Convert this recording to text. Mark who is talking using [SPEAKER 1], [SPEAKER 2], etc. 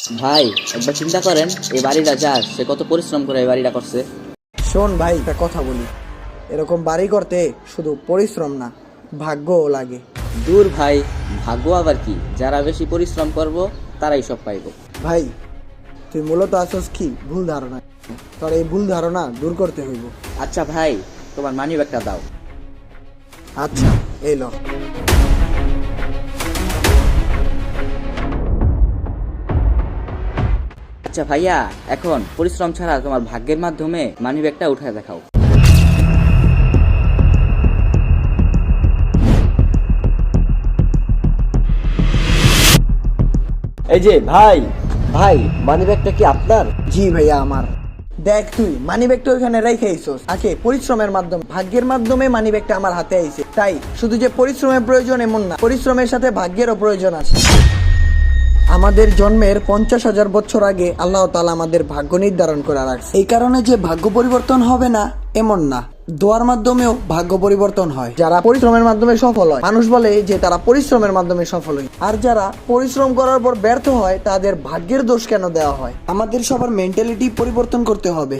[SPEAKER 1] ভাই, একবার চিন্তা করেন এই বাড়িটা যার, সে কত পরিশ্রম করে এই বাড়িটা করছে।
[SPEAKER 2] শোন ভাই, একটা কথা বলি, এরকম বাড়ি করতে শুধু পরিশ্রম না, ভাগ্যও লাগে।
[SPEAKER 1] দূর ভাই, ভাগ্য আবার কি? যারা বেশি পরিশ্রম করব তারাই সব পাইব।
[SPEAKER 2] ভাই, তুই মূলত আসস কি ভুল ধারণা। তোর এই ভুল ধারণা দূর করতে হইব।
[SPEAKER 1] আচ্ছা ভাই, তোমার মানি ব্যাগটা দাও।
[SPEAKER 2] আচ্ছা, এই ল।
[SPEAKER 1] আচ্ছা ভাইয়া, এখন পরিশ্রম ছাড়া তোমার ভাগ্যের মাধ্যমে মানি ব্যাগটা উঠায় দেখাও।
[SPEAKER 3] এই যে ভাই, ভাই মানিব্যাগটা কি আপনার?
[SPEAKER 2] জি ভাইয়া, আমার। দেখ, তুই মানি ব্যাগটা ওইখানে রেখে আইসস। আগে পরিশ্রমের মাধ্যমে, ভাগ্যের মাধ্যমে মানি ব্যাগটা আমার হাতে আইছে। তাই শুধু যে পরিশ্রমের প্রয়োজন এমন না, পরিশ্রমের সাথে ভাগ্যেরও প্রয়োজন আছে। আমাদের জন্মের 50,000 বছর আগে আল্লাহ তাআলা আমাদের ভাগ্য নির্ধারণ করে রাখছে। এই কারণে যে ভাগ্য পরিবর্তন হবে না এমন না, দোয়ার মাধ্যমেও ভাগ্য পরিবর্তন হয়। যারা পরিশ্রমের মাধ্যমে সফল হয়, মানুষ বলে যে তারা পরিশ্রমের মাধ্যমে সফল হয়। আর যারা পরিশ্রম করার পর ব্যর্থ হয়, তাদের ভাগ্যের দোষ কেন দেওয়া হয়? আমাদের সবার মেন্টালিটি পরিবর্তন করতে হবে।